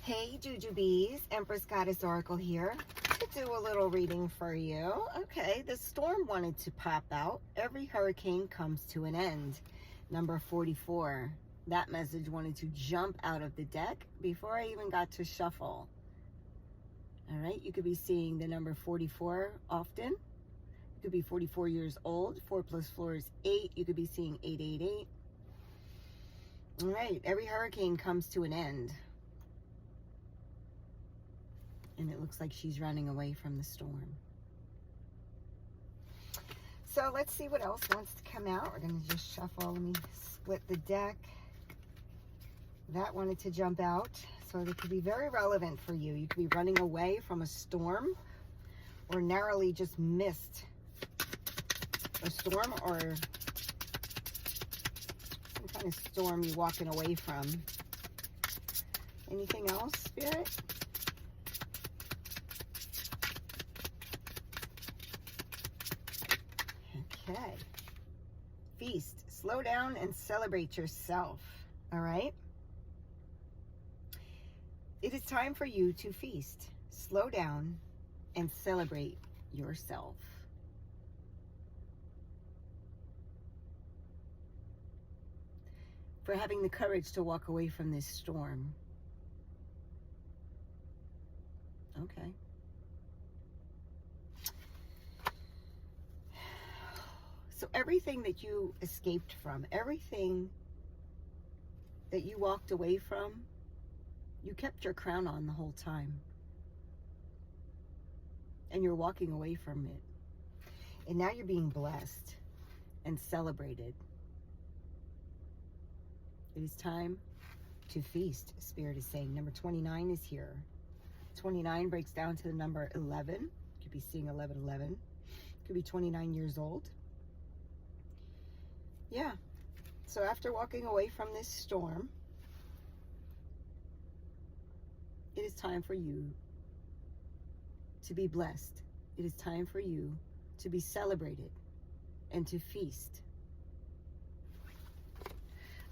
Hey Jujubes, Empress Goddess Oracle here to do a little reading for you. Okay, the storm wanted to pop out. Every hurricane comes to an end. Number 44. That message wanted to jump out of the deck before I even got to shuffle. All right, you could be seeing the number 44 often. You could be 44 years old. 4 plus 4 is 8. You could be seeing 888. All right, every hurricane comes to an end. And it looks like she's running away from the storm. So let's see what else wants to come out. We're going to just shuffle. Let me split the deck. That wanted to jump out. So it could be very relevant for you. You could be running away from a storm or narrowly just missed a storm or some kind of storm you're walking away from. Anything else, Spirit? Okay. Feast. Slow down and celebrate yourself. All right? It is time for you to feast. Slow down and celebrate yourself. For having the courage to walk away from this storm. Okay. So everything that you escaped from, everything that you walked away from, you kept your crown on the whole time. And you're walking away from it. And now you're being blessed and celebrated. It is time to feast, Spirit is saying. Number 29 is here. 29 breaks down to the number 11. You could be seeing 1111. Could be 29 years old. Yeah, so after walking away from this storm, it is time for you to be blessed. It is time for you to be celebrated and to feast.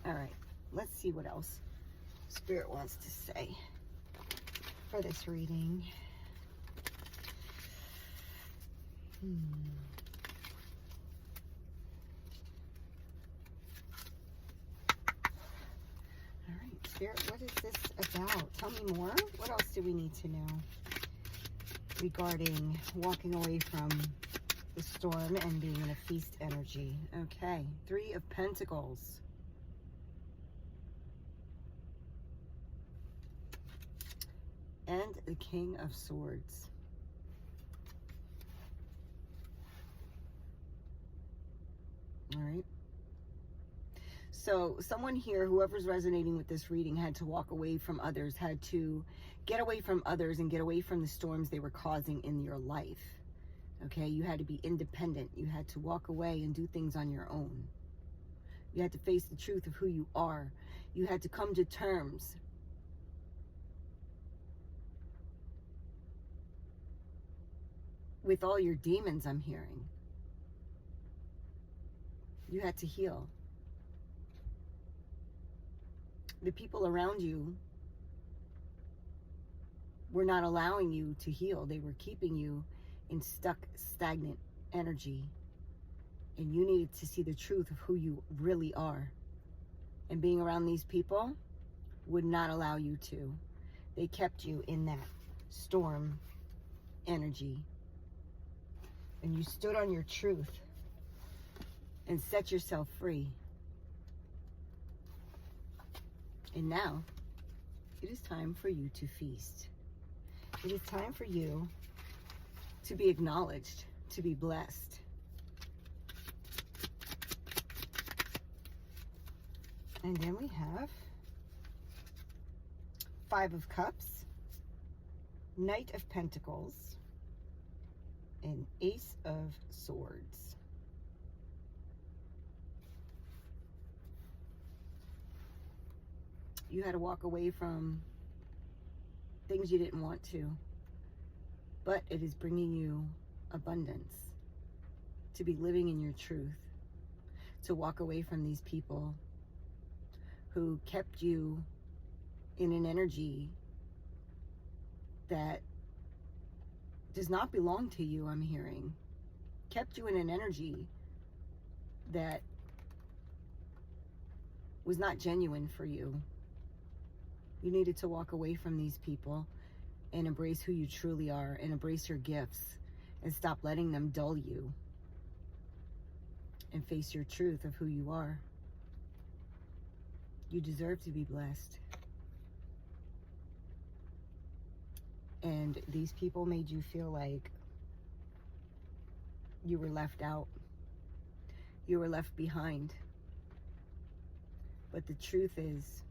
All right, let's see what else Spirit wants to say for this reading. Spirit, what is this about? Tell me more. What else do we need to know regarding walking away from the storm and being in a feast energy? Okay, 3 of Pentacles. And the King of Swords. All right. So someone here, whoever's resonating with this reading, had to walk away from others, had to get away from others and get away from the storms they were causing in your life. Okay, you had to be independent. You had to walk away and do things on your own. You had to face the truth of who you are. You had to come to terms with all your demons, I'm hearing. You had to heal. The people around you were not allowing you to heal. They were keeping you in stuck, stagnant energy. And you needed to see the truth of who you really are. And being around these people would not allow you to. They kept you in that storm energy. And you stood on your truth and set yourself free. And now, it is time for you to feast. It is time for you to be acknowledged, to be blessed. And then we have 5 of Cups, Knight of Pentacles, and Ace of Swords. You had to walk away from things you didn't want to, but it is bringing you abundance, to be living in your truth, to walk away from these people who kept you in an energy that does not belong to you, I'm hearing. Kept you in an energy that was not genuine for you. You needed to walk away from these people and embrace who you truly are, and embrace your gifts, and stop letting them dull you, and face your truth of who you are. You deserve to be blessed. And these people made you feel like you were left out. You were left behind. But the truth is,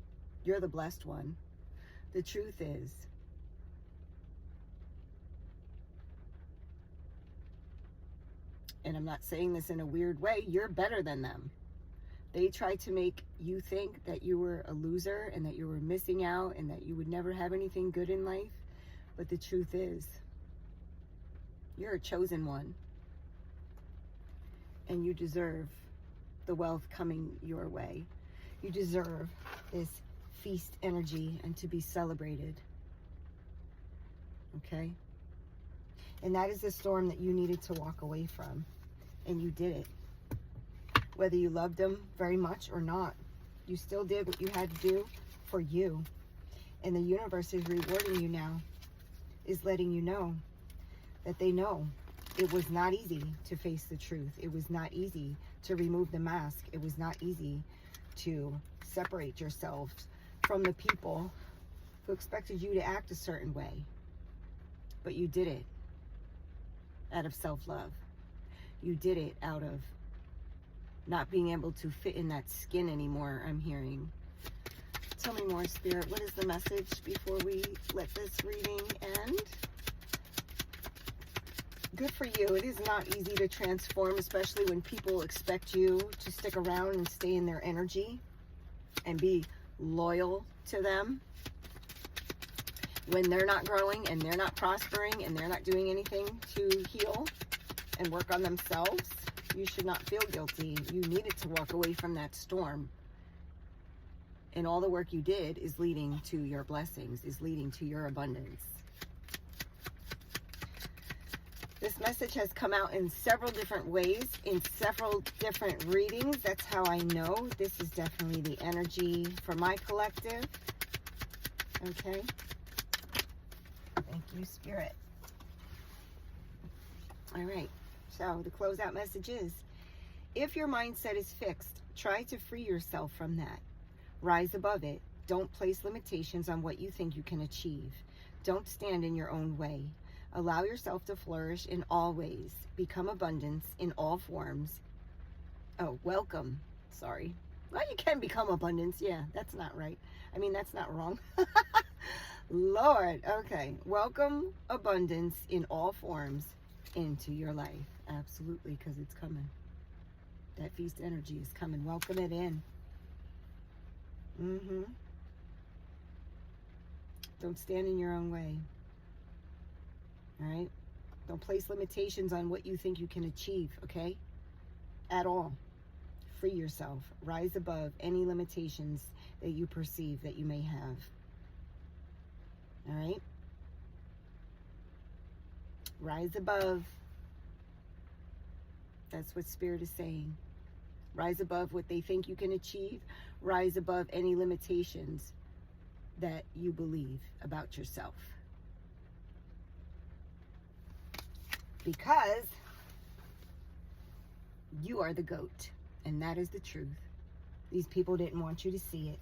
you're the blessed one. The truth is, and I'm not saying this in a weird way, you're better than them. They tried to make you think that you were a loser and that you were missing out and that you would never have anything good in life. But the truth is, you're a chosen one. And you deserve the wealth coming your way. You deserve this feast energy and to be celebrated. Okay? And that is the storm that you needed to walk away from. And you did it. Whether you loved them very much or not, you still did what you had to do for you. And the universe is rewarding you now, is letting you know that they know it was not easy to face the truth. It was not easy to remove the mask. It was not easy to separate yourself from the people who expected you to act a certain way. But you did it out of self-love. You did it out of not being able to fit in that skin anymore, I'm hearing. Tell me more, Spirit. What is the message before we let this reading end? Good for you. It is not easy to transform, especially when people expect you to stick around and stay in their energy and be loyal to them. When they're not growing and they're not prospering and they're not doing anything to heal and work on themselves, you should not feel guilty. You needed to walk away from that storm. And all the work you did is leading to your blessings, is leading to your abundance. This message has come out in several different ways, in several different readings. That's how I know this is definitely the energy for my collective. Okay. Thank you, Spirit. All right. So the closeout message is, if your mindset is fixed, try to free yourself from that. Rise above it. Don't place limitations on what you think you can achieve. Don't stand in your own way. Allow yourself to flourish in all ways. Become abundance in all forms. Oh, welcome. Sorry. Well, you can become abundance. Yeah, that's not right. I mean, that's not wrong. Lord. Okay. Welcome abundance in all forms into your life. Absolutely, because it's coming. That feast energy is coming. Welcome it in. Don't stand in your own way. All right? Don't place limitations on what you think you can achieve, okay? At all. Free yourself. Rise above any limitations that you perceive that you may have. All right? Rise above. That's what Spirit is saying. Rise above what they think you can achieve. Rise above any limitations that you believe about yourself. Because you are the GOAT. And that is the truth. These people didn't want you to see it.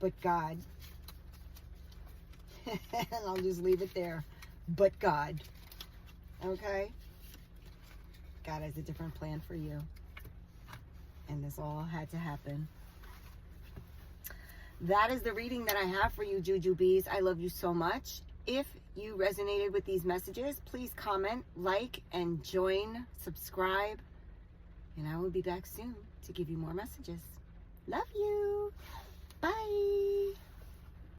But God. And I'll just leave it there. But God. Okay? God has a different plan for you. And this all had to happen. That is the reading that I have for you, Juju Bees. I love you so much. If you resonated with these messages, please comment, like, and join, subscribe. And I will be back soon to give you more messages. Love you. Bye.